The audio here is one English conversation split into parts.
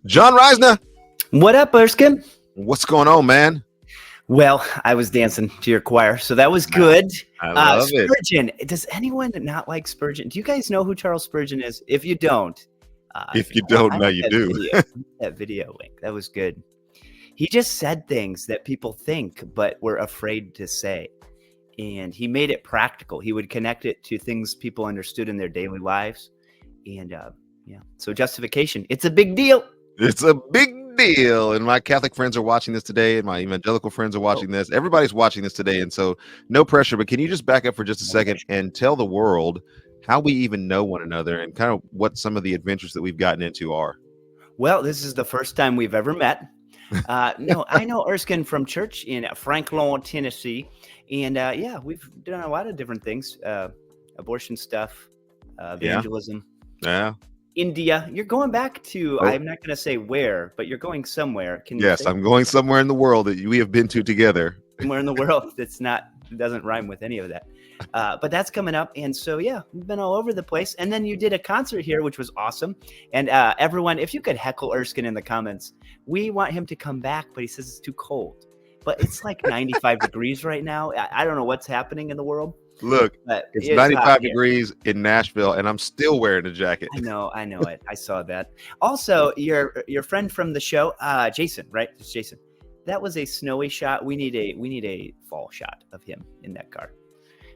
John Reisner, What up, Erskin? what's going on, man? Well, I was dancing to your choir, so that was good. I love it. Spurgeon. Does anyone not like Spurgeon? Do you guys know who Charles Spurgeon is? If you don't, If you don't, I now like you that do. video. That video link. That was good. He just said things that people think but were afraid to say. And he made it practical. He would connect it to things people understood in their daily lives. And so justification, it's a big deal. It's a big deal. And my Catholic friends are watching this today, and my evangelical friends are watching this. Everybody's watching this today. And so no pressure, but can you just back up for just a second and tell the world how we even know one another and kind of what some of the adventures that we've gotten into are? Well, this is the first time we've ever met. No, I know Erskin from church in Franklin, Tennessee. And we've done a lot of different things, abortion stuff, evangelism. Yeah. India. You're going back to, I'm not going to say where, but you're going somewhere. Can you Yes, say I'm going somewhere in the world that we have been to together. somewhere in the world doesn't rhyme with any of that. But that's coming up. And so, we've been all over the place. And then you did a concert here, which was awesome. And everyone, if you could heckle Erskin in the comments, we want him to come back, but he says it's too cold. But it's like 95 degrees right now. I don't know what's happening in the world. Look, it's 95 degrees in Nashville, and I'm still wearing a jacket. I know it. I saw that. Also, your friend from the show, Jason, right? It's Jason. That was a snowy shot. We need a fall shot of him in that car.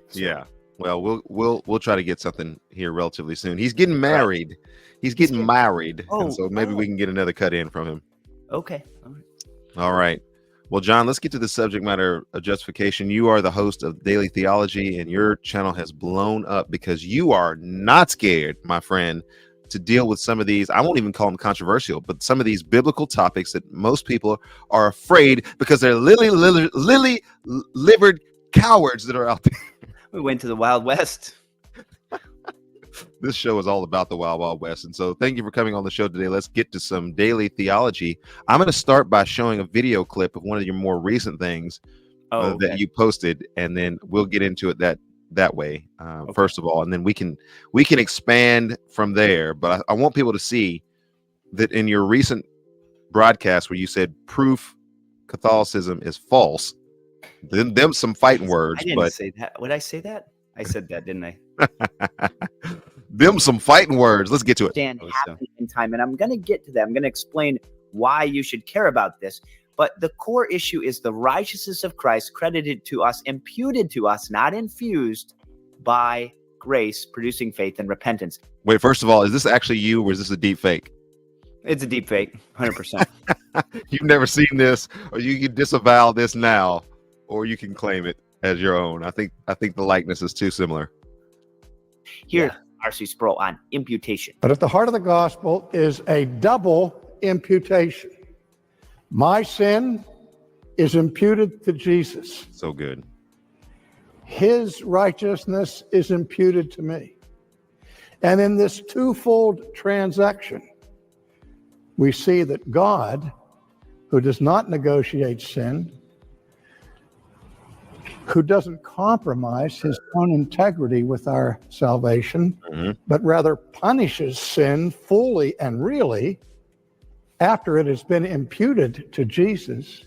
So, yeah. Well, we'll try to get something here relatively soon. He's getting married. Right. He's getting married, and so maybe we can get another cut in from him. Okay. All right. Well, John, let's get to the subject matter of justification. You are the host of Daily Theology, and your channel has blown up because you are not scared, my friend, to deal with some of these. I won't even call them controversial, but some of these biblical topics that most people are afraid because they're lily-livered cowards that are out there. We went to the Wild West. This show is all about the Wild Wild West. And so thank you for coming on the show today. Let's get to some daily theology. I'm going to start by showing a video clip of one of your more recent things that you posted, and then we'll get into it that way, first of all. And then we can expand from there. But I want people to see that in your recent broadcast where you said proof Catholicism is false, them some fighting words. I didn't say that. Would I say that? I said that, didn't I? Them some fighting words. Let's get to it. Happening in time, and I'm going to get to that. I'm going to explain why you should care about this. But the core issue is the righteousness of Christ credited to us, imputed to us, not infused by grace, producing faith and repentance. Wait, first of all, is this actually you, or is this a deep fake? It's a deep fake, 100%. You've never seen this, or you can disavow this now, or you can claim it as your own. I think the likeness is too similar. Here's R.C. Sproul on imputation. But at the heart of the gospel is a double imputation. My sin is imputed to Jesus. So good. His righteousness is imputed to me. And in this twofold transaction, we see that God, who does not negotiate sin, who doesn't compromise his own integrity with our salvation, but rather punishes sin fully and really after it has been imputed to Jesus,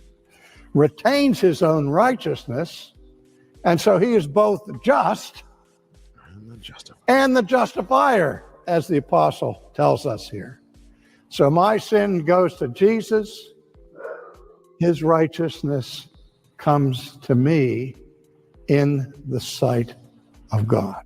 retains his own righteousness, and so he is both just and the justifier, as the apostle tells us here. So my sin goes to Jesus, his righteousness comes to me in the sight of God.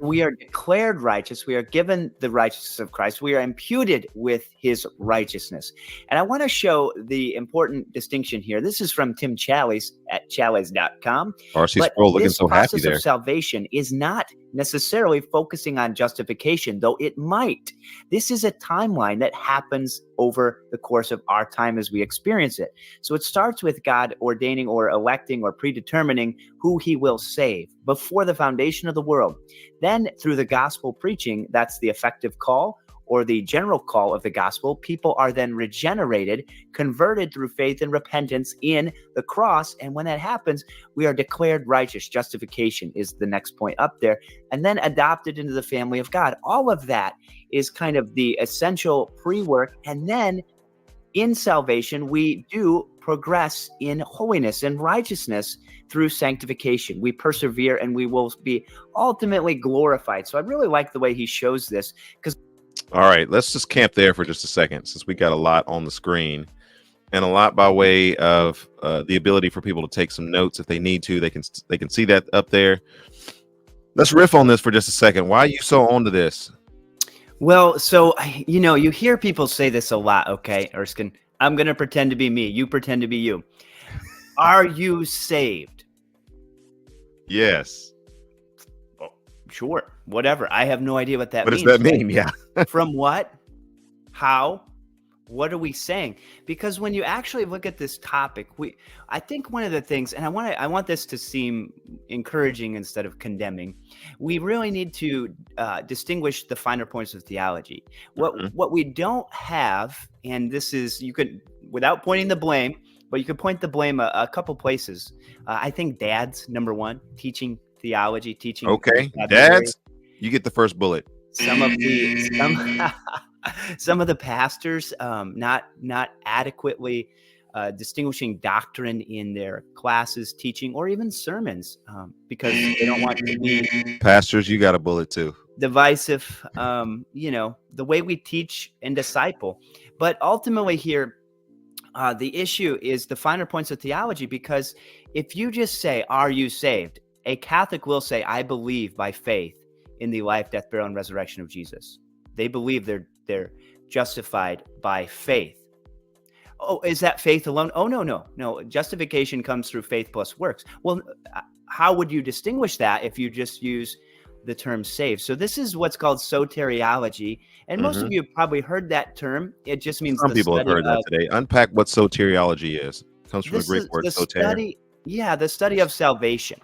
We are declared righteous. We are given the righteousness of Christ. We are imputed with his righteousness. And I want to show the important distinction here. This is from Tim Challies at challies.com. R.C. Sproul looking so happy there. This process of salvation is not necessarily focusing on justification, though it might. This is a timeline that happens over the course of our time as we experience it. So it starts with God ordaining or electing or predetermining who he will save before the foundation of the world. Then through the gospel preaching, that's the effective call, or the general call of the gospel, people are then regenerated, converted through faith and repentance in the cross. And when that happens, we are declared righteous. Justification is the next point up there, and then adopted into the family of God. All of that is kind of the essential pre-work. And then in salvation, we do progress in holiness and righteousness through sanctification. We persevere and we will be ultimately glorified. So I really like the way he shows this. Because all right, let's just camp there for just a second, since we got a lot on the screen and a lot by way of the ability for people to take some notes if they need to. They can see that up there. Let's riff on this for just a second. Why are you so onto this? Well, so, you hear people say this a lot. Okay, Erskin, I'm going to pretend to be me. You pretend to be you. Are you saved? Yes. Oh, sure. Whatever. I have no idea what that means. What does that mean? Yeah. From what? How? What are we saying? Because when you actually look at this topic, I think one of the things, and I want this to seem encouraging instead of condemning, we really need to distinguish the finer points of theology. What we don't have, and this is, you could, without pointing the blame, but you could point the blame a couple places. I think dads, number one, teaching theology, teaching. Okay, dads, you get the first bullet. Some of the pastors not adequately distinguishing doctrine in their classes, teaching, or even sermons, because they don't want to be pastors. You got a bullet too. Divisive. The way we teach and disciple, but ultimately here, the issue is the finer points of theology. Because if you just say, "Are you saved?" a Catholic will say, "I believe by faith in the life, death, burial, and resurrection of Jesus." They believe they're justified by faith. Oh, is that faith alone? Oh, no. Justification comes through faith plus works. Well, how would you distinguish that if you just use the term saved? So this is what's called soteriology, and most of you have probably heard that term. It just means some people have heard that today. Unpack what soteriology is. It comes from the Greek word soter. The study of salvation.